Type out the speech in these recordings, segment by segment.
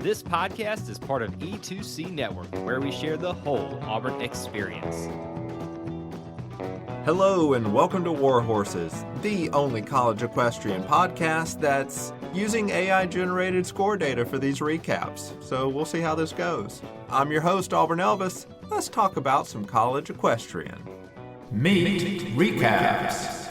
This podcast is part of E2C Network, where we share the whole Auburn experience. Hello and welcome to War Horses, the only college equestrian podcast that's using AI-generated score data for these recaps. So we'll see how this goes. I'm your host, Auburn Elvis. Let's talk about some college equestrian. Meet Recaps.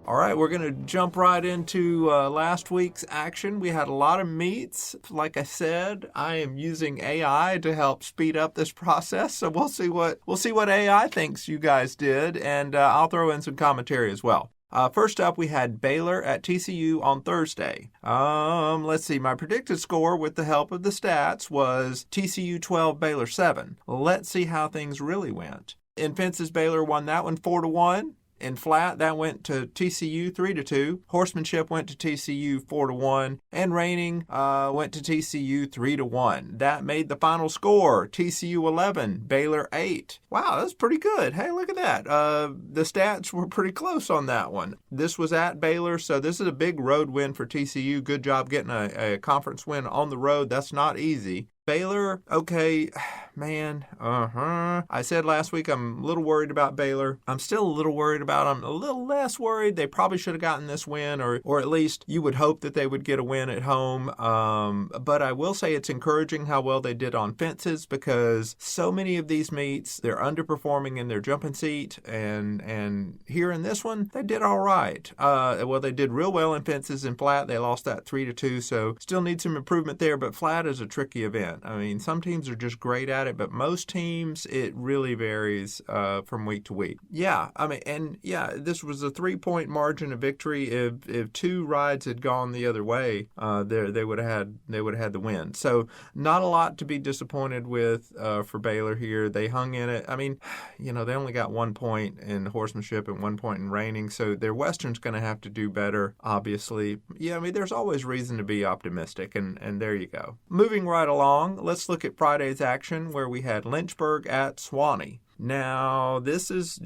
All right, we're going to jump right into last week's action. We had a lot of meets. Like I said, I am using AI to help speed up this process. So we'll see what AI thinks you guys did, and I'll throw in some commentary as well. First up, we had Baylor at TCU on Thursday. Let's see. My predicted score with the help of the stats was TCU 12, Baylor 7. Let's see how things really went. In fences, Baylor won that one 4-1. In flat, that went to TCU 3-2. Horsemanship went to TCU 4-1. And reining went to TCU 3-1. That made the final score TCU 11, Baylor 8. Wow, that's pretty good. Hey, look at that. The stats were pretty close on that one. This was at Baylor, so this is a big road win for TCU. Good job getting a conference win on the road. That's not easy. Baylor, okay, man, I said last week I'm a little worried about Baylor. I'm still a little worried about them. A little less worried. They probably should have gotten this win, or at least you would hope that they would get a win at home. But I will say it's encouraging how well they did on fences, because so many of these meets, they're underperforming in their jumping seat, and here in this one, they did all right. Well, they did real well in fences. In flat, they lost that 3-2, so still need some improvement there, but flat is a tricky event. I mean, some teams are just great at it, but most teams, it really varies from week to week. Yeah, I mean, and yeah, this was a 3-point margin of victory. If two rides had gone the other way, they would have had the win. So not a lot to be disappointed with for Baylor here. They hung in it. I mean, you know, they only got 1 point in horsemanship and 1 point in reining, so their Western's going to have to do better, obviously. Yeah, I mean, there's always reason to be optimistic, and there you go. Moving right along, let's look at Friday's action, where we had Lynchburg at Sewanee. Now, this was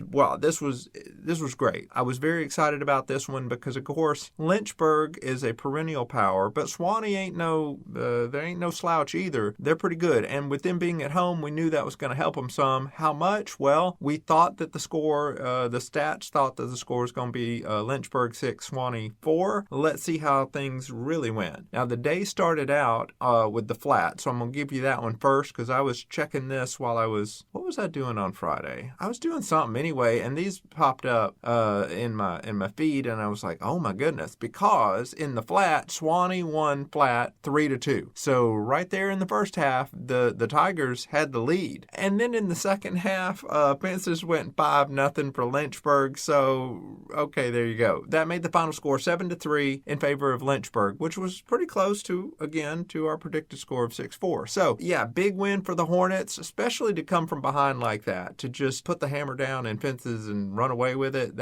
great. I was very excited about this one because, of course, Lynchburg is a perennial power, but Sewanee ain't no slouch either. They're pretty good, and with them being at home, we knew that was going to help them some. How much? Well, we thought that the stats thought that the score was going to be Lynchburg 6, Sewanee 4. Let's see how things really went. Now, the day started out with the flat, so I'm going to give you that one first, because I was checking this while what was I doing on Friday? I was doing something anyway, and these popped up in my feed, and I was like, oh my goodness, because in the flat, Sewanee won flat 3-2. So right there in the first half, the Tigers had the lead. And then in the second half, fences went 5-0 for Lynchburg. So, okay, there you go. That made the final score 7-3 in favor of Lynchburg, which was pretty close to our predicted score of 6-4. So, yeah, big win for the Hornets, especially to come from behind like that. To just put the hammer down in fences and run away with it,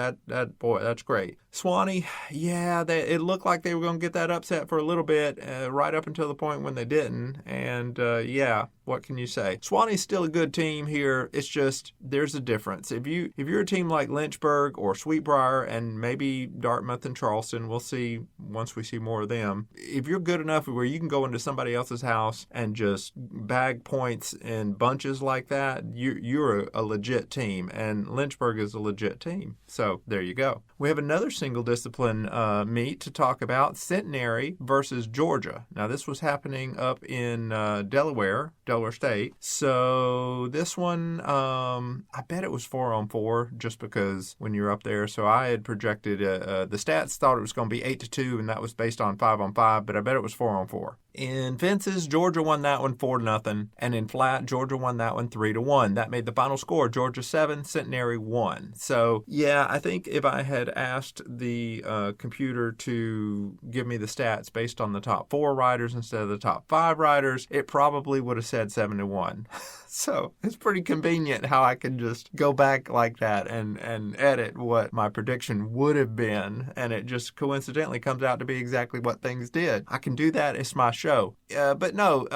boy, that's great. Sewanee, yeah, it looked like they were going to get that upset for a little bit, right up until the point when they didn't. And yeah, what can you say? Sewanee's still a good team here. It's just there's a difference. If you're a team like Lynchburg or Sweetbriar and maybe Dartmouth and Charleston, we'll see once we see more of them. If you're good enough where you can go into somebody else's house and just bag points in bunches like that, you're a legit team, and Lynchburg is a legit team. So there you go. We have another single discipline meet to talk about, Centenary versus Georgia. Now this was happening up in Delaware State. So this one, I bet it was 4-on-4 just because when you're up there. So I had projected, the stats thought it was going to be 8-2, and that was based on 5-on-5, but I bet it was 4-on-4. In fences, Georgia won that one 4-0, and in flat, Georgia won that one 3-1. That made the final score Georgia 7, Centenary 1. So yeah, I think if I had asked the computer to give me the stats based on the top 4 riders instead of the top 5 riders, it probably would have said 7-1. So it's pretty convenient how I can just go back like that and edit what my prediction would have been, and it just coincidentally comes out to be exactly what things did. I can do that. It's my show. show. But no,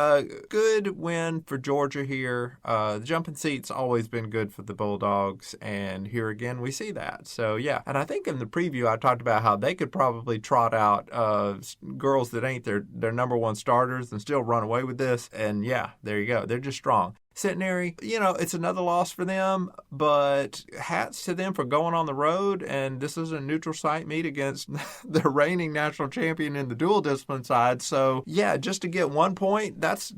good win for Georgia here. The jumping seat's always been good for the Bulldogs, and here again we see that. So yeah, and I think in the preview I talked about how they could probably trot out girls that ain't their number one starters and still run away with this. And yeah, there you go. They're just strong. Centenary, it's another loss for them, but hats to them for going on the road, and this is a neutral site meet against the reigning national champion in the dual discipline side. So yeah, just to get 1 point, that's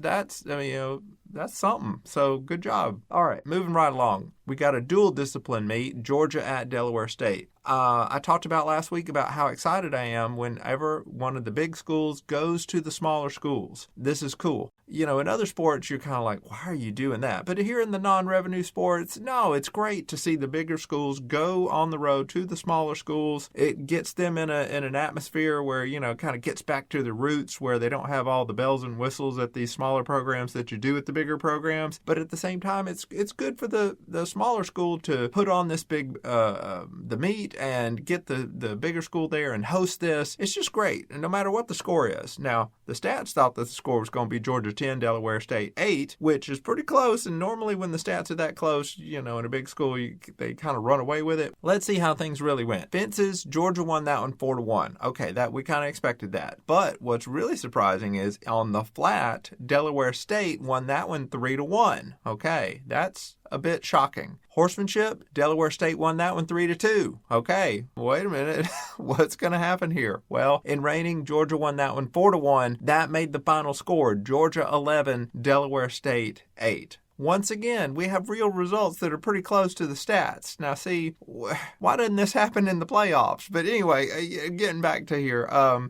something. So good job. All right, moving right along. We got a dual discipline meet, Georgia at Delaware State. I talked about last week about how excited I am whenever one of the big schools goes to the smaller schools. This is cool. In other sports, you're kind of like, why are you doing that? But here in the non-revenue sports, no, it's great to see the bigger schools go on the road to the smaller schools. It gets them in an atmosphere where, kind of gets back to the roots where they don't have all the bells and whistles at these smaller programs that you do at the bigger programs. But at the same time, it's good for the smaller school to put on this big the meet and get the bigger school there and host this. It's just great, and no matter what the score is. Now, the stats thought that the score was going to be Georgia 10, Delaware State 8, which is pretty close, and normally when the stats are that close, in a big school, they kind of run away with it. Let's see how things really went. Fences, Georgia won that one 4-1. Okay, that we kind of expected that. But what's really surprising is on the flat, Delaware State won that one 3-1. Okay, that's a bit shocking. Horsemanship, Delaware State won that one 3-2. Okay, wait a minute. What's going to happen here? Well, in reining, Georgia won that one 4-1. That made the final score Georgia 11, Delaware State 8. Once again, we have real results that are pretty close to the stats. Now, see, why didn't this happen in the playoffs? But anyway, getting back to here,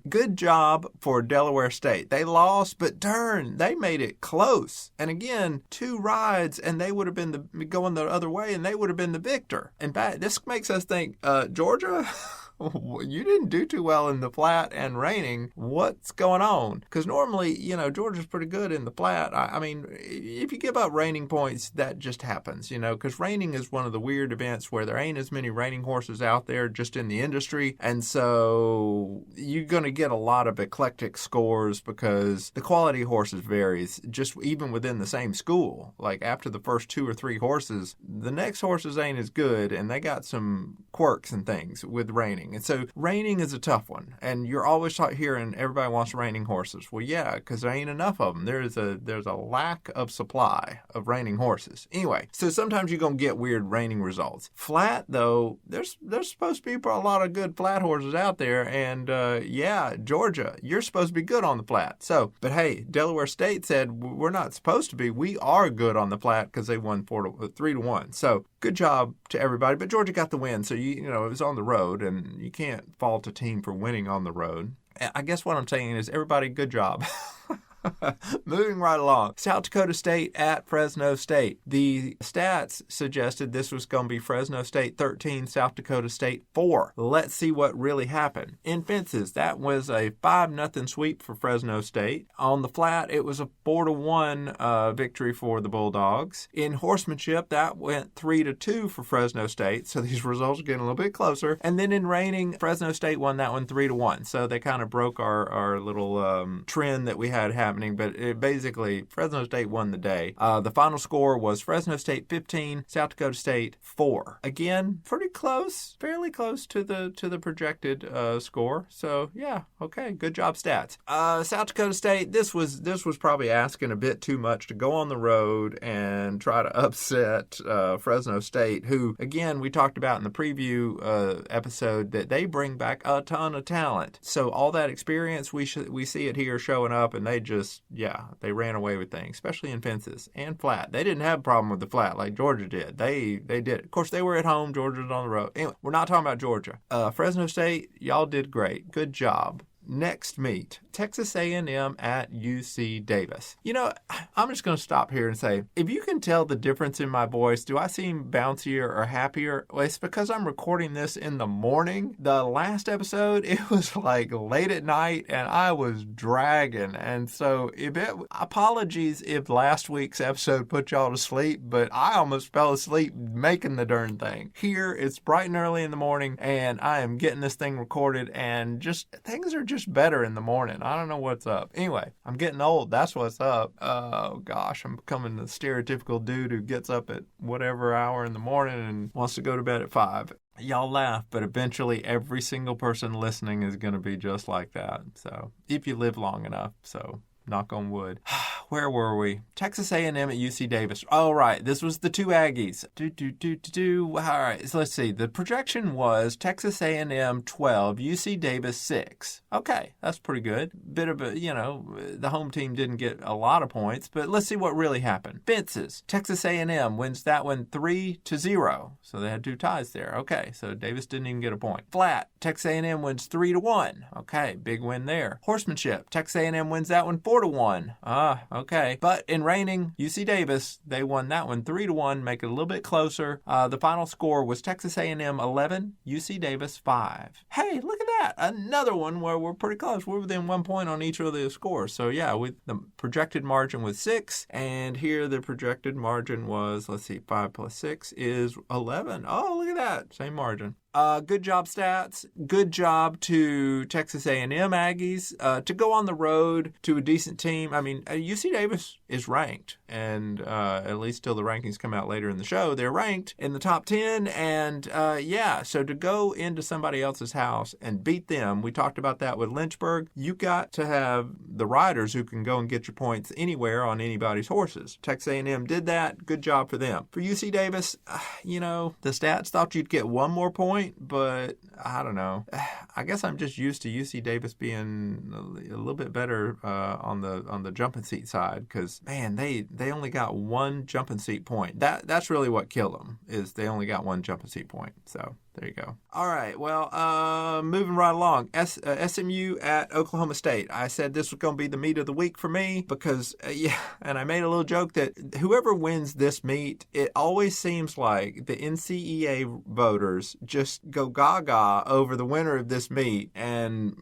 good job for Delaware State. They lost, but darn, they made it close. And again, 2 rides, and they would have been going the other way, and they would have been the victor. In fact, this makes us think, Georgia? You didn't do too well in the flat and reining. What's going on? Because normally, Georgia's pretty good in the flat. I mean, if you give up reining points, that just happens, because reining is one of the weird events where there ain't as many reining horses out there just in the industry. And so you're going to get a lot of eclectic scores because the quality of horses varies just even within the same school. Like after the first 2 or 3 horses, the next horses ain't as good, and they got some quirks and things with reining. And so reining is a tough one, and you're always hearing everybody wants reining horses. Well, yeah, because there ain't enough of them. There's a lack of supply of reining horses. Anyway, so sometimes you're going to get weird reining results. Flat, though, there's supposed to be a lot of good flat horses out there, and yeah, Georgia, you're supposed to be good on the flat. So, but hey, Delaware State said we're not supposed to be. We are good on the flat because they won 3-1. So good job to everybody. But Georgia got the win, so it was on the road, and you can't fault a team for winning on the road. I guess what I'm saying is, everybody, good job. Moving right along. South Dakota State at Fresno State. The stats suggested this was going to be Fresno State 13, South Dakota State 4. Let's see what really happened. In fences, that was a 5-0 sweep for Fresno State. On the flat, it was a 4-1 victory for the Bulldogs. In horsemanship, that went 3-2 for Fresno State. So these results are getting a little bit closer. And then in reining, Fresno State won that one 3-1. So they kind of broke our little trend that we had happening. But basically, Fresno State won the day. The final score was Fresno State 15, South Dakota State 4. Again, pretty close, fairly close to the projected score. So yeah, okay, good job, stats. South Dakota State, this was probably asking a bit too much to go on the road and try to upset Fresno State, who again we talked about in the preview episode that they bring back a ton of talent. So all that experience, we see it here showing up, and they ran away with things, especially in fences and flat. They didn't have a problem with the flat like Georgia did. They did. Of course, they were at home. Georgia was on the road. Anyway, we're not talking about Georgia. Fresno State, y'all did great. Good job. Next meet, Texas A&M at UC Davis. I'm just going to stop here and say, if you can tell the difference in my voice, do I seem bouncier or happier? Well, it's because I'm recording this in the morning. The last episode, it was like late at night, and I was dragging. And so apologies if last week's episode put y'all to sleep, but I almost fell asleep making the darn thing. Here, it's bright and early in the morning, and I am getting this thing recorded, and things are just better in the morning. I don't know what's up. Anyway, I'm getting old. That's what's up. Oh, gosh. I'm becoming the stereotypical dude who gets up at whatever hour in the morning and wants to go to bed at 5. Y'all laugh, but eventually every single person listening is going to be just like that. So, if you live long enough. So, knock on wood. Where were we? Texas A&M at UC Davis. Oh, right. This was the two Aggies. All right. So let's see. The projection was Texas A&M 12, UC Davis 6. Okay. That's pretty good. Bit of a, the home team didn't get a lot of points, but let's see what really happened. Fences. Texas A&M wins that one 3-0. So they had two ties there. Okay. So Davis didn't even get a point. Flat. Texas A&M wins 3-1. Okay. Big win there. Horsemanship. Texas A&M wins that one 4-1. Okay. But in reining, UC Davis, they won that one 3-1, make it a little bit closer. The final score was Texas A&M 11, UC Davis 5. Hey, look at that. Another one where we're pretty close. We're within 1 point on each of the scores. So, yeah, the projected margin was 6, and here the projected margin was, 5 plus 6 is 11. Oh, look at that. Same margin. Good job, Stats. Good job to Texas A&M Aggies to go on the road to a decent team. I mean, UC Davis is ranked, and at least till the rankings come out later in the show, they're ranked in the top 10. And so to go into somebody else's house and beat them, we talked about that with Lynchburg. You got to have the riders who can go and get your points anywhere on anybody's horses. Texas A&M did that. Good job for them. For UC Davis, the Stats thought you'd get one more point. But I don't know. I guess I'm just used to UC Davis being a little bit better on the jumping seat side because, man, they only got one jumping seat point. That's really what killed them is they only got one jumping seat point. So there you go. All right. Well, moving right along. SMU at Oklahoma State. I said this was going to be the meet of the week for me because, and I made a little joke that whoever wins this meet, it always seems like the NCEA voters just go gaga over the winner of this meet and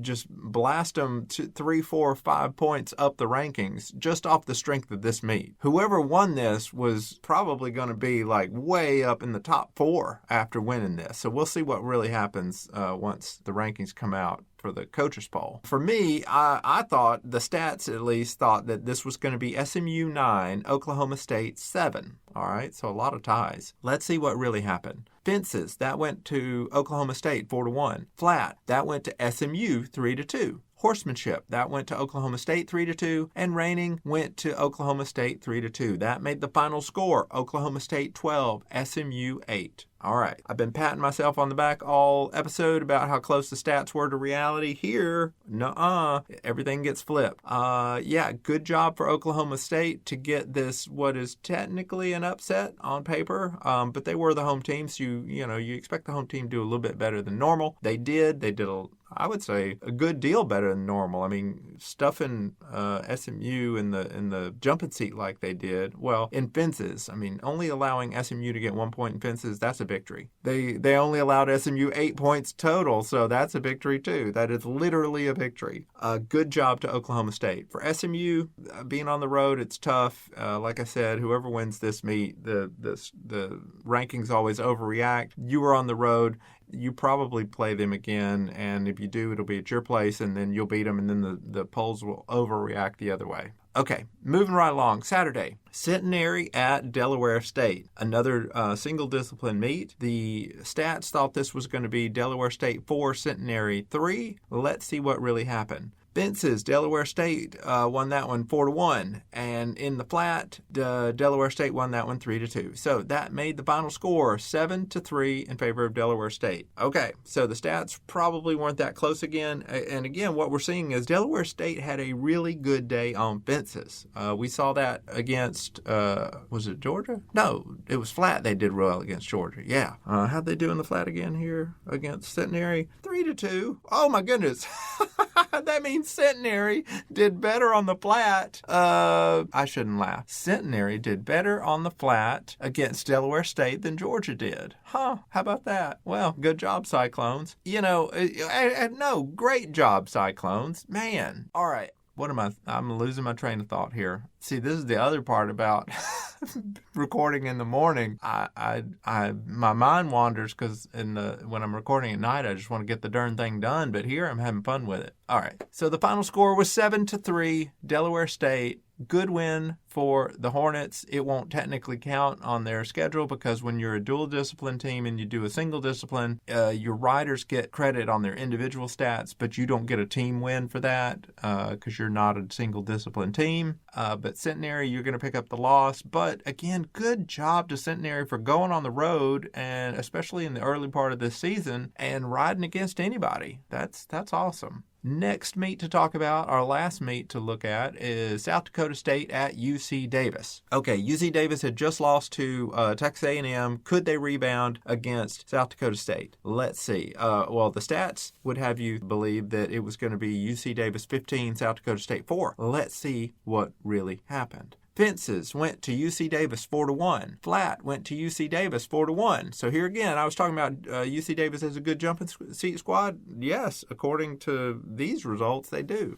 just blast them to 3, 4, 5 points up the rankings just off the strength of this meet. Whoever won this was probably going to be like way up in the top 4 after winning this. So we'll see what really happens once the rankings come out for the coaches poll. For me, I thought, the Stats at least thought that this was going to be SMU 9, Oklahoma State 7. All right, so a lot of ties. Let's see what really happened. Fences, that went to Oklahoma State 4-1. Flat, that went to SMU 3-2. Horsemanship, that went to Oklahoma State 3-2, and reining went to Oklahoma State 3-2. That made the final score Oklahoma State 12, SMU 8. All right, I've been patting myself on the back all episode about how close the Stats were to reality. Here, everything gets flipped. Good job for Oklahoma State to get this, what is technically an upset on paper, but they were the home team, so you expect the home team to do a little bit better than normal. They did. I would say a good deal better than normal. I mean, stuffing SMU in the jumping seat like they did. Well, in fences, I mean, only allowing SMU to get 1 point in fences, that's a victory. They only allowed SMU 8 points total, so that's a victory too. That is literally a victory. Good job to Oklahoma State. For SMU, being on the road, it's tough. Like I said, whoever wins this meet, the rankings always overreact. You were on the road. You probably play them again, and if you do, it'll be at your place, and then you'll beat them, and then the polls will overreact the other way. Okay, moving right along. Saturday, Centenary at Delaware State. Another single discipline meet. The Stats thought this was going to be Delaware State 4, Centenary 3. Let's see what really happened. Fences, Delaware State won that one 4-1, and in the flat, Delaware State won that one 3-2. So that made the final score 7-3 in favor of Delaware State. Okay, so the Stats probably weren't that close again, and again, what we're seeing is Delaware State had a really good day on fences. We saw that against, was it Georgia? No, it was flat. They did well against Georgia. Yeah. How'd they do in the flat again here against Centenary? 3-2. Oh my goodness. That means Centenary did better on the flat. I shouldn't laugh. Centenary did better on the flat against Delaware State than Georgia did. How about that? Well, good job, Cyclones. Great job, Cyclones. Man. All right. I'm losing my train of thought here. See, this is the other part about recording in the morning. My mind wanders because when I'm recording at night, I just want to get the darn thing done. But here, I'm having fun with it. All right. So the final score was 7-3, Delaware State. Good win for the Hornets. It won't technically count on their schedule because when you're a dual discipline team and you do a single discipline, your riders get credit on their individual stats, but you don't get a team win for that because you're not a single discipline team. But Centenary, you're going to pick up the loss. But again, good job to Centenary for going on the road, and especially in the early part of this season, and riding against anybody. That's awesome. Next meet to talk about, our last meet to look at, is South Dakota State at UC Davis. Okay, UC Davis had just lost to Texas A&M. Could they rebound against South Dakota State? Let's see. Well, the stats would have you believe that it was going to be UC Davis 15, South Dakota State 4. Let's see what really happened. Fences went to UC Davis 4-1. Flat went to UC Davis 4-1. So here again, I was talking about UC Davis as a good jumping seat squad. Yes, according to these results, they do.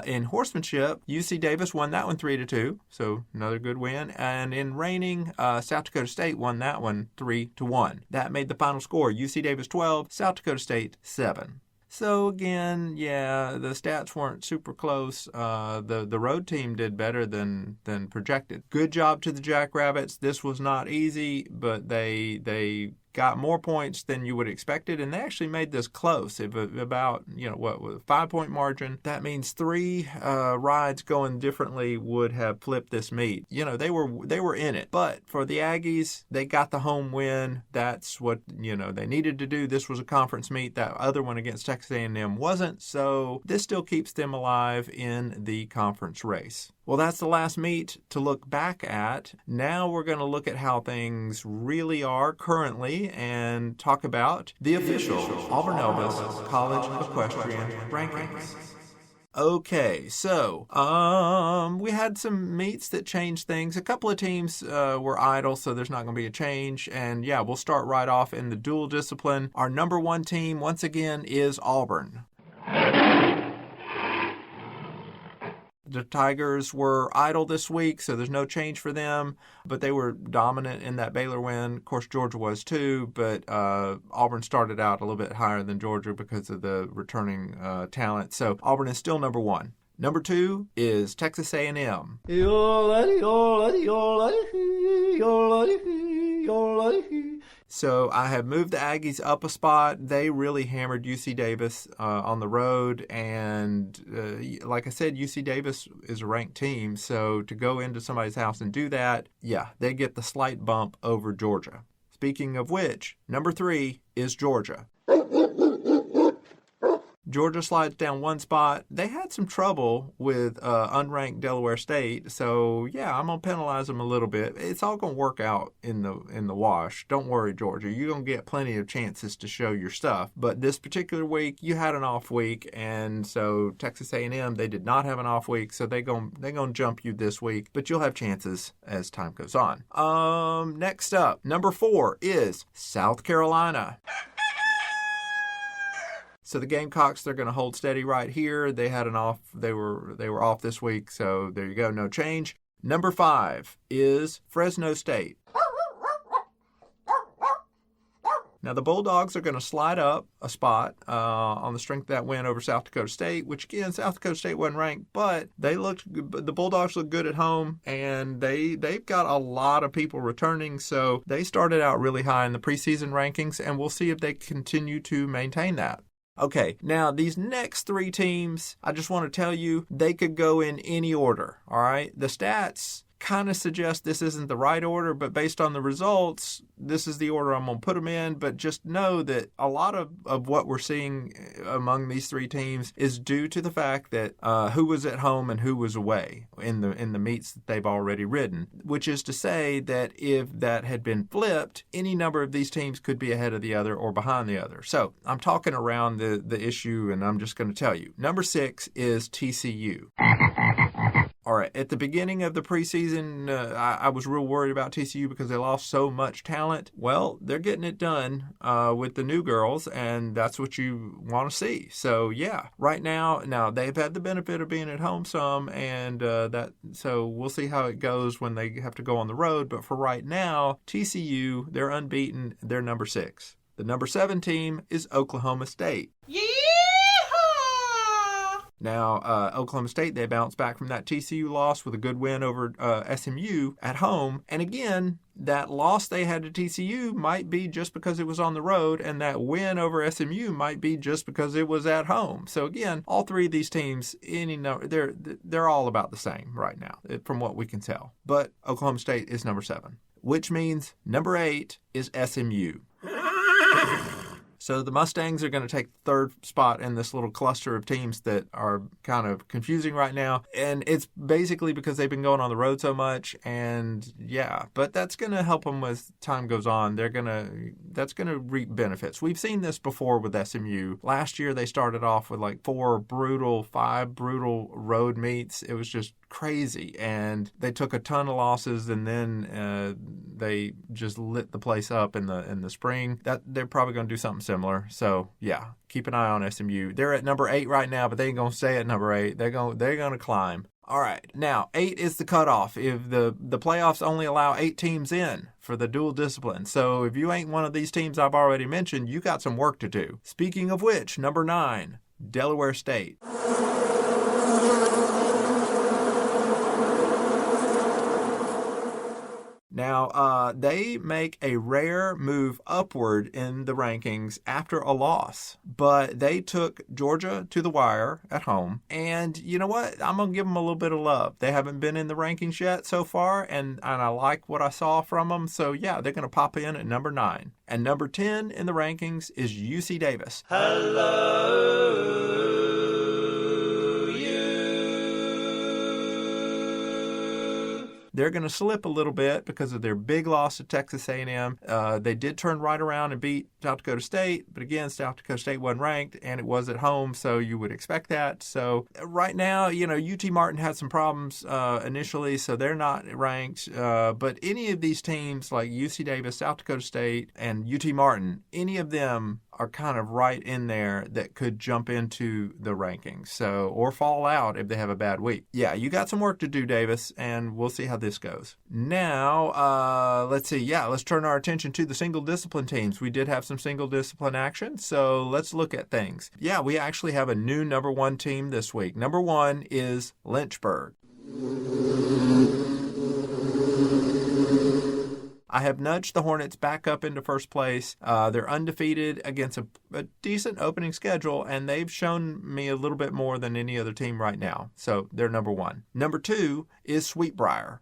In horsemanship, UC Davis won that one 3-2. So another good win. And in reining, South Dakota State won that one 3-1. That made the final score UC Davis 12, South Dakota State 7. So again, yeah, the stats weren't super close. The road team did better than projected. Good job to the Jackrabbits. This was not easy, but they got more points than you would expected, and they actually made this close. About, with a 5-point margin. That means 3 rides going differently would have flipped this meet. They were in it. But for the Aggies, they got the home win. That's what, they needed to do. This was a conference meet. That other one against Texas A&M wasn't. So this still keeps them alive in the conference race. Well, that's the last meet to look back at. Now we're going to look at how things really are currently and talk about the official Auburn Elvis College Equestrian rankings. Okay, so we had some meets that changed things. A couple of teams were idle, so there's not going to be a change. And yeah, we'll start right off in the dual discipline. Our number 1 team, once again, is Auburn. The Tigers were idle this week, so there's no change for them, but they were dominant in that Baylor win. Of course, Georgia was too, but Auburn started out a little bit higher than Georgia because of the returning talent. So Auburn is still number 1. Number 2 is Texas A&M. So I have moved the Aggies up a spot. They really hammered UC Davis on the road. And like I said, UC Davis is a ranked team. So to go into somebody's house and do that, yeah, they get the slight bump over Georgia. Speaking of which, number 3 is Georgia. Georgia slides down 1 spot. They had some trouble with unranked Delaware State, so yeah, I'm gonna penalize them a little bit. It's all gonna work out in the wash. Don't worry, Georgia. You're gonna get plenty of chances to show your stuff. But this particular week, you had an off week, and so Texas A&M, they did not have an off week, so they're gonna jump you this week. But you'll have chances as time goes on. Next up, number 4 is South Carolina. So the Gamecocks, they're going to hold steady right here. They had an off. They were off this week, so there you go, no change. Number 5 is Fresno State. Now the Bulldogs are going to slide up a spot on the strength of that win over South Dakota State, which again, South Dakota State wasn't ranked, but the Bulldogs look good at home, and they've got a lot of people returning, so they started out really high in the preseason rankings, and we'll see if they continue to maintain that. Okay, now these next 3 teams, I just want to tell you, they could go in any order, all right? The stats kind of suggest this isn't the right order, but based on the results, this is the order I'm going to put them in. But just know that a lot of what we're seeing among these 3 teams is due to the fact that who was at home and who was away in the meets that they've already ridden, which is to say that if that had been flipped, any number of these teams could be ahead of the other or behind the other. So I'm talking around the issue, and I'm just going to tell you. Number 6 is TCU. All right, at the beginning of the preseason, I was real worried about TCU because they lost so much talent. Well, they're getting it done with the new girls, and that's what you want to see. So, yeah, right now they've had the benefit of being at home some, and so we'll see how it goes when they have to go on the road. But for right now, TCU, they're unbeaten. They're number 6. The number 7 team is Oklahoma State. Now, Oklahoma State, they bounced back from that TCU loss with a good win over SMU at home. And again, that loss they had to TCU might be just because it was on the road, and that win over SMU might be just because it was at home. So again, all three of these teams, they're all about the same right now, from what we can tell. But Oklahoma State is number 7, which means number 8 is SMU. So the Mustangs are going to take the third spot in this little cluster of teams that are kind of confusing right now. And it's basically because they've been going on the road so much. And yeah, but that's going to help them as time goes on. That's going to reap benefits. We've seen this before with SMU. Last year, they started off with like 5 brutal road meets. It was just crazy, and they took a ton of losses, and then they just lit the place up in the spring. That they're probably going to do something similar. So yeah, keep an eye on SMU. They're at number 8 right now, but they ain't going to stay at number 8. They're going to climb. All right, now 8 is the cutoff. If the playoffs only allow 8 teams in for the dual discipline. So if you ain't one of these teams I've already mentioned, you got some work to do. Speaking of which, number 9, Delaware State. Now, they make a rare move upward in the rankings after a loss, but they took Georgia to the wire at home. And you know what? I'm going to give them a little bit of love. They haven't been in the rankings yet so far, and I like what I saw from them. So, yeah, they're going to pop in at number 9. And number 10 in the rankings is UC Davis. Hello. They're going to slip a little bit because of their big loss to Texas A&M. They did turn right around and beat South Dakota State, but again, South Dakota State wasn't ranked, and it was at home, so you would expect that. So right now, UT Martin had some problems initially, so they're not ranked. But any of these teams like UC Davis, South Dakota State, and UT Martin, any of them are kind of right in there that could jump into the rankings, or fall out if they have a bad week. Yeah, you got some work to do, Davis, and we'll see how this goes. Now, let's see. Yeah, let's turn our attention to the single discipline teams. We did have some single discipline action, so let's look at things. Yeah, we actually have a new number 1 team this week. Number 1 is Lynchburg. I have nudged the Hornets back up into first place. They're undefeated against a decent opening schedule, and they've shown me a little bit more than any other team right now. So they're number 1. Number 2 is Sweetbriar.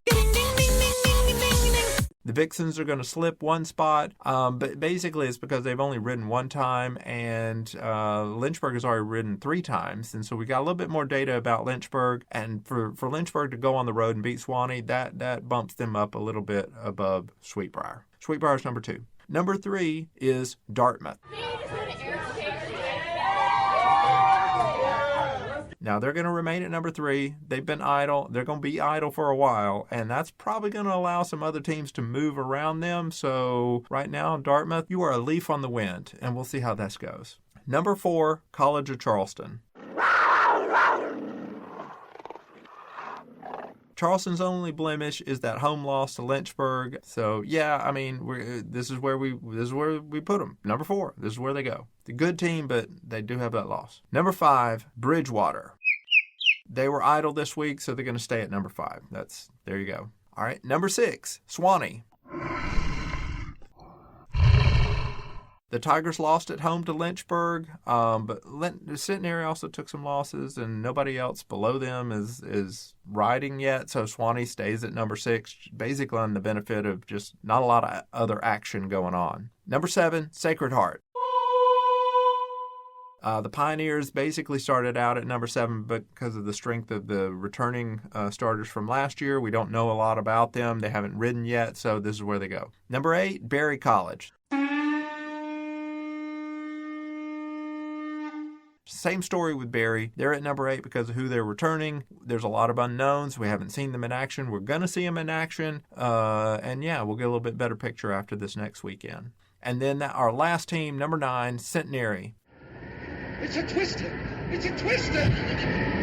The Vixens are going to slip one spot, but basically it's because they've only ridden one time, and Lynchburg has already ridden 3 times. And so we got a little bit more data about Lynchburg, and for Lynchburg to go on the road and beat Swanee, that bumps them up a little bit above Sweetbriar. Sweetbriar's number 2. Number 3 is Dartmouth. Now, they're going to remain at number 3. They've been idle. They're going to be idle for a while, and that's probably going to allow some other teams to move around them. So right now, Dartmouth, you are a leaf on the wind, and we'll see how this goes. Number 4, College of Charleston. Charleston's only blemish is that home loss to Lynchburg. So yeah, I mean, this is where we put them. Number 4. This is where they go. It's a good team, but they do have that loss. Number 5, Bridgewater. They were idle this week, so they're going to stay at number 5. There you go. All right, number 6, Swanee. The Tigers lost at home to Lynchburg, but Centenary also took some losses, and nobody else below them is riding yet, so Swanee stays at number 6, basically on the benefit of just not a lot of other action going on. Number 7, Sacred Heart. The Pioneers basically started out at number 7 because of the strength of the returning starters from last year. We don't know a lot about them. They haven't ridden yet, so this is where they go. Number 8, Berry College. Same story with Berry. They're at number 8 because of who they're returning. There's a lot of unknowns. We haven't seen them in action. We're going to see them in action. And yeah, we'll get a little bit better picture after this next weekend. And then our last team, number 9, Centenary. It's a twister! It's a twister!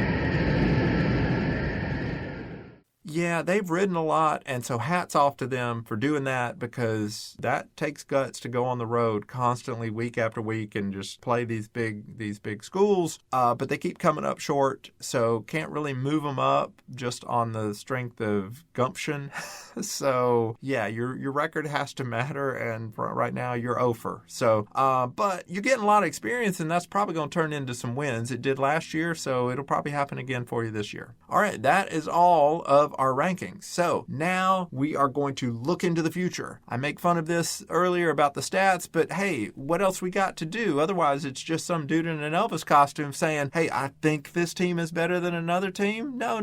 Yeah, they've ridden a lot, and so hats off to them for doing that, because that takes guts to go on the road constantly week after week and just play these big schools. But they keep coming up short, so can't really move them up just on the strength of gumption. So yeah, your record has to matter, and right now you're 0-for. So, but you're getting a lot of experience, and that's probably going to turn into some wins. It did last year, so it'll probably happen again for you this year. All right, that is all of our rankings. So now we are going to look into the future. I make fun of this earlier about the stats, but hey, what else we got to do? Otherwise, it's just some dude in an Elvis costume saying, hey, I think this team is better than another team. No.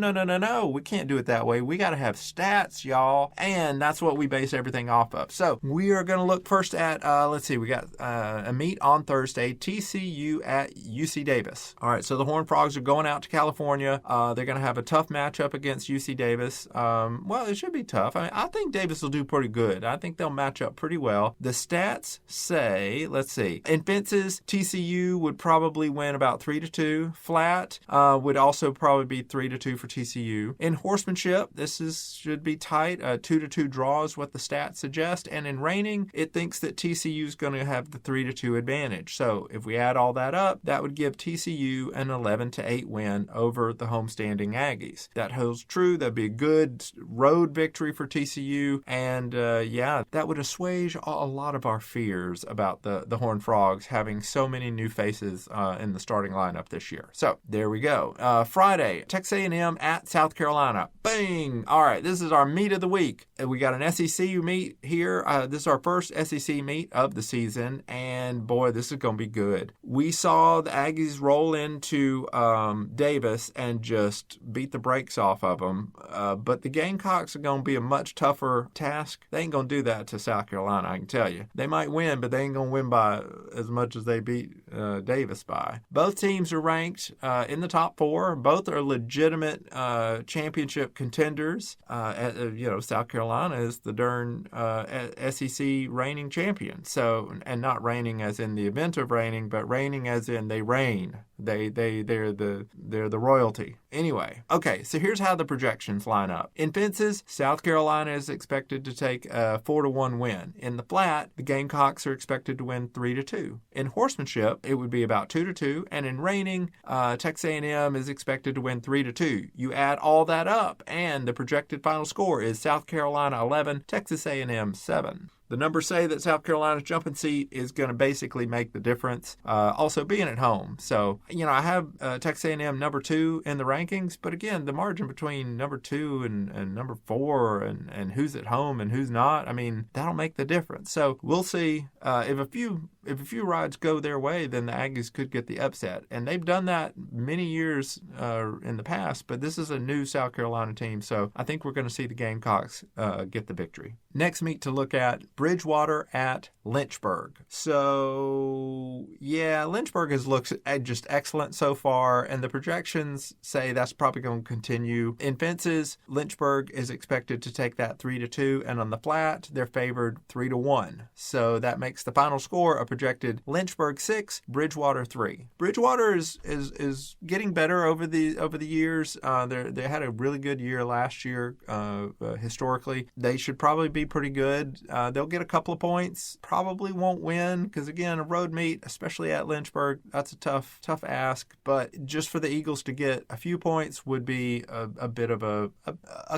We can't do it that way. We got to have stats, y'all. And that's what we base everything off of. So we are going to look first at, let's see, we got a meet on Thursday, TCU at UC Davis. All right, so the Horned Frogs are going out to California. They're going to have a tough matchup against UC Davis. Well, it should be tough. I mean, I think Davis will do pretty good. I think they'll match up pretty well. The stats say, let's see, in fences, TCU would probably win about 3-2. Flat would also probably be 3-2 for TCU. In horsemanship, should be tight. 2-2 draw is what the stats suggest. And in reining, it thinks that TCU is going to have the 3-2 advantage. So if we add all that up, that would give TCU an 11-8 win over the homestanding Aggies. That holds true. That'd be a good road victory for TCU, and yeah, that would assuage a lot of our fears about the Horned Frogs having so many new faces in the starting lineup this year. So there we go. Friday, Texas A&M at South Carolina. Bang! All right, this is our meet of the week. We got an SEC meet here. This is our first SEC meet of the season, and boy, this is going to be good. We saw the Aggies roll into Davis and just beat the brakes off of them. But the Gamecocks are going to be a much tougher task. They ain't going to do that to South Carolina, I can tell you. They might win, but they ain't going to win by as much as they beat Davis by. Both teams are ranked in the top 4. Both are legitimate championship contenders. South Carolina is the darn SEC reigning champion. So, and not reigning as in the event of reigning, but reigning as in they reign. They're the royalty. Anyway, okay, so here's how the projections line up. In fences, South Carolina is expected to take a 4-1 win. In the flat, the Gamecocks are expected to win 3-2. In horsemanship, it would be about 2-2, and in reining, Texas A&M is expected to win 3-2. You add all that up, and the projected final score is South Carolina 11, Texas A&M 7. The numbers say that South Carolina's jumping seat is going to basically make the difference. Also being at home. So, I have Texas A&M number 2 in the rankings, but again, the margin between number 2 and number 4 and who's at home and who's not, I mean, that'll make the difference. So we'll see. If a few rides go their way, then the Aggies could get the upset. And they've done that many years in the past, but this is a new South Carolina team, so I think we're going to see the Gamecocks get the victory. Next meet to look at, Bridgewater at Lynchburg. So, yeah, Lynchburg has looked just excellent so far, and the projections say that's probably going to continue. In fences, Lynchburg is expected to take that 3-2, and on the flat, they're favored 3-1. So that makes the final score a projected Lynchburg 6, Bridgewater 3. Bridgewater is getting better over the years. They had a really good year last year. Historically, they should probably be pretty good. They'll get a couple of points. Probably won't win because, again, a road meet, especially at Lynchburg, that's a tough ask. But just for the Eagles to get a few points would be a bit of a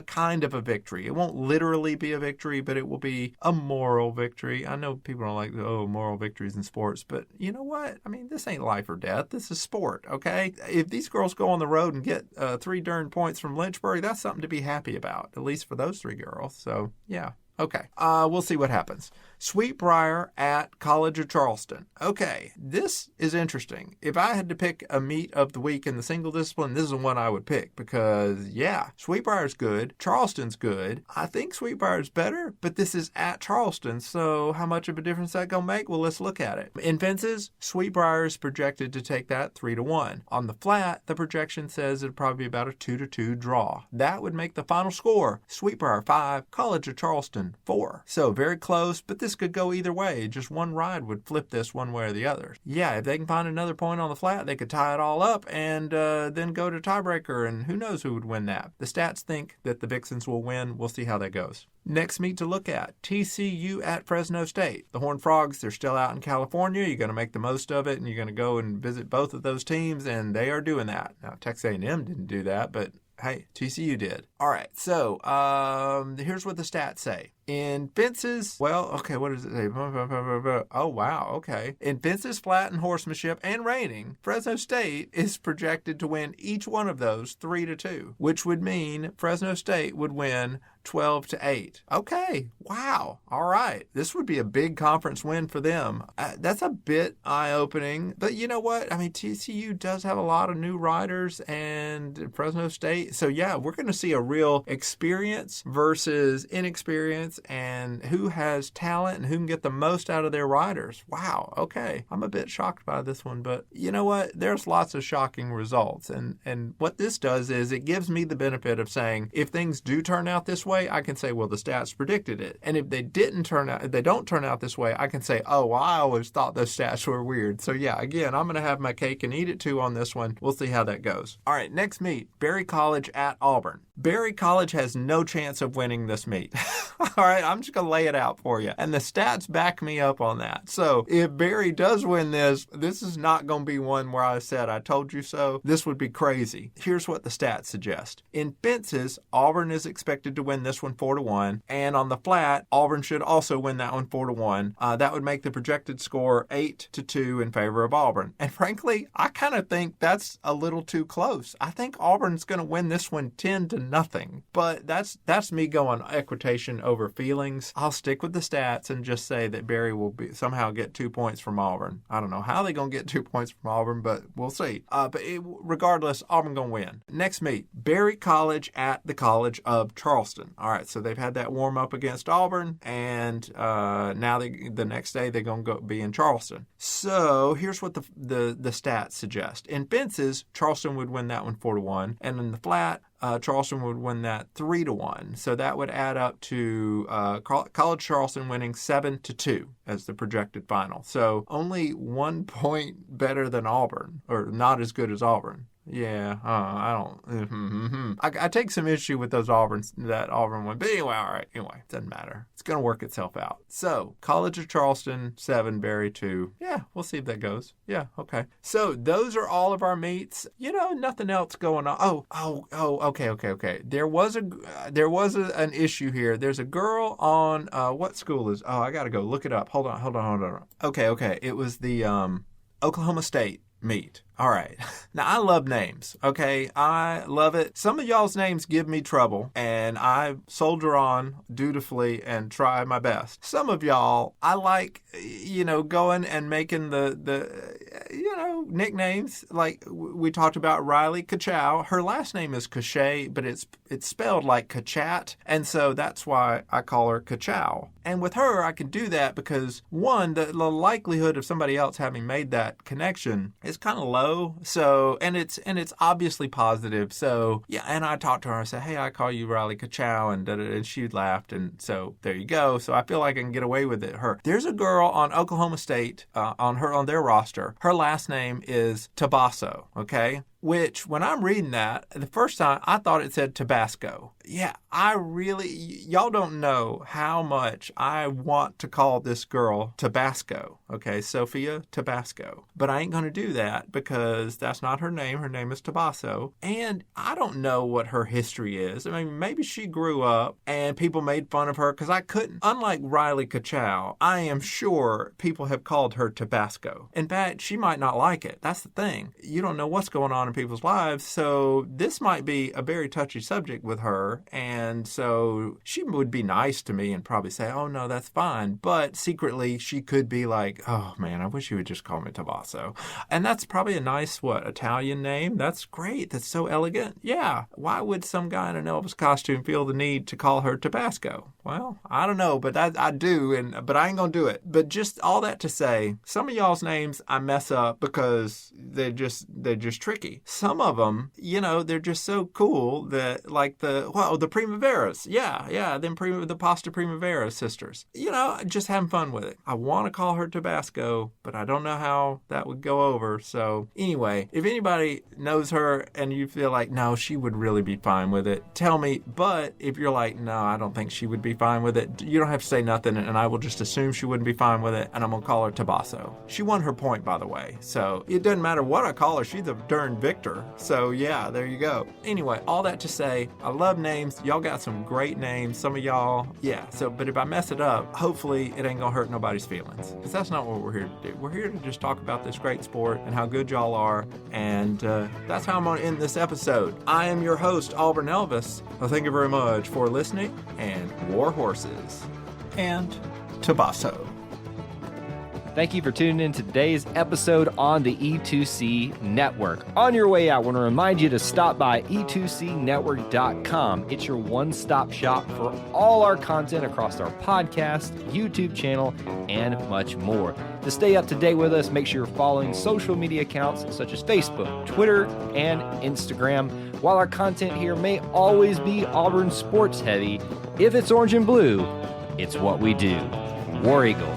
kind of a victory. It won't literally be a victory, but it will be a moral victory. I know people don't like moral victories in sports, but you know what? I mean, this ain't life or death. This is sport, okay? If these girls go on the road and get 3 darn points from Lynchburg, that's something to be happy about, at least for those 3 girls. So, yeah. Okay, we'll see what happens. Sweetbriar at College of Charleston. Okay, this is interesting. If I had to pick a meet of the week in the single discipline, this is the one I would pick because, yeah, Sweetbriar's good. Charleston's good. I think Sweetbriar's better, but this is at Charleston, so how much of a difference that gonna make? Well, let's look at it. In fences, Sweetbriar is projected to take that 3-1. On the flat, the projection says it'll probably be about a 2-2 draw. That would make the final score Sweetbriar 5, College of Charleston 4. So very close, but this could go either way. Just one ride would flip this one way or the other. Yeah, if they can find another point on the flat, they could tie it all up and then go to tiebreaker, and who knows who would win that. The stats think that the Vixens will win. We'll see how that goes. Next meet to look at, TCU at Fresno State. The Horned Frogs, they're still out in California. You're going to make the most of it, and you're going to go and visit both of those teams, and they are doing that. Now, Texas A&M didn't do that, but hey, TCU did. All right, so here's what the stats say. In fences, well, okay, what does it say? Oh, wow, okay. In fences, flat, and horsemanship, and reining, Fresno State is projected to win each one of those 3-2, which would mean Fresno State would win 12-8. Okay, wow, all right. This would be a big conference win for them. That's a bit eye-opening, but you know what? I mean, TCU does have a lot of new riders, and Fresno State, so yeah, we're going to see a real experience versus inexperience, and who has talent and who can get the most out of their riders. Wow, okay. I'm a bit shocked by this one, but you know what? There's lots of shocking results, and what this does is it gives me the benefit of saying if things do turn out this way, I can say, well, the stats predicted it. And if they don't turn out this way, I can say, oh, well, I always thought those stats were weird. So yeah, again, I'm going to have my cake and eat it too on this one. We'll see how that goes. All right, next meet, Berry College at Auburn. Berry College has no chance of winning this meet. All right, I'm just going to lay it out for you. And the stats back me up on that. So if Berry does win this is not going to be one where I said, I told you so. This would be crazy. Here's what the stats suggest. In fences, Auburn is expected to win this one 4-1. And on the flat, Auburn should also win that one 4-1. That would make the projected score 8-2 in favor of Auburn. And frankly, I kind of think that's a little too close. I think Auburn's going to win this one 10-0. But that's me going equitation over feelings. I'll stick with the stats and just say that Berry will somehow get 2 points from Auburn. I don't know how they're going to get 2 points from Auburn, but we'll see. Regardless, Auburn going to win. Next meet, Berry College at the College of Charleston. All right, so they've had that warm up against Auburn, and now the next day they're going to be in Charleston. So here's what the stats suggest. In fences, Charleston would win that one 4-1, and in the flat, Charleston would win that 3-1. So that would add up to College Charleston winning 7-2 as the projected final. So only 1 point better than Auburn, or not as good as Auburn. Yeah, I don't. I take some issue with that Auburn one, but anyway, all right. Anyway, doesn't matter. It's gonna work itself out. So College of Charleston 7, Berry 2. Yeah, we'll see if that goes. Yeah, okay. So those are all of our meets. You know, nothing else going on. Okay. There was an issue here. There's a girl on what school is? Oh, I gotta go look it up. Hold on. Okay. It was the Oklahoma State meet. All right. Now, I love names, okay? I love it. Some of y'all's names give me trouble, and I soldier on dutifully and try my best. Some of y'all, I like, going and making the nicknames. Like we talked about Riley Kachow. Her last name is Cachet, but it's spelled like Kachat, and so that's why I call her Kachow. And with her, I can do that because, one, the likelihood of somebody else having made that connection is kind of low. So, and it's obviously positive. So, yeah, and I talked to her. I said, hey, I call you Riley Kachow, and she laughed. And so there you go. So I feel like I can get away with it. There's a girl on Oklahoma State on their roster. Her last name is Tabasso. Okay. Which, when I'm reading that, the first time I thought it said Tabasco. Yeah, y'all don't know how much I want to call this girl Tabasco. Okay, Sophia Tabasco. But I ain't going to do that because that's not her name. Her name is Tabasso. And I don't know what her history is. I mean, maybe she grew up and people made fun of her because I couldn't. Unlike Riley Kachow, I am sure people have called her Tabasco. In fact, she might not like it. That's the thing. You don't know what's going on in people's lives, so this might be a very touchy subject with her, and so she would be nice to me and probably say, oh, no, that's fine, but secretly she could be like, oh, man, I wish you would just call me Tommaso. And that's probably a nice, Italian name? That's great. That's so elegant. Yeah. Why would some guy in an Elvis costume feel the need to call her Tabasco? Well, I don't know, but I do, but I ain't gonna do it. But just all that to say, some of y'all's names I mess up because they're just tricky. Some of them, they're just so cool that, like the Primaveras. Yeah, the Pasta Primavera sisters. Just having fun with it. I want to call her Tabasco, but I don't know how that would go over. So anyway, if anybody knows her and you feel like, no, she would really be fine with it, tell me. But if you're like, no, I don't think she would be fine with it, you don't have to say nothing, and I will just assume she wouldn't be fine with it, and I'm going to call her Tabasso. She won her point, by the way. So it doesn't matter what I call her. She's a darn victor. So yeah, there you go. Anyway, all that to say, I love names. Y'all got some great names. Some of y'all, yeah. So, but if I mess it up, hopefully it ain't going to hurt nobody's feelings, because that's not what we're here to do. We're here to just talk about this great sport and how good y'all are, and that's how I'm going to end this episode. I am your host, Auburn Elvis. Well, thank you very much for listening, and war horses and Tabasso. Thank you for tuning in to today's episode on the E2C Network. On your way out, I want to remind you to stop by e2cnetwork.com. It's your one-stop shop for all our content across our podcast, YouTube channel, and much more. To stay up to date with us, make sure you're following social media accounts such as Facebook, Twitter, and Instagram. While our content here may always be Auburn sports heavy, if it's orange and blue, it's what we do. War Eagle.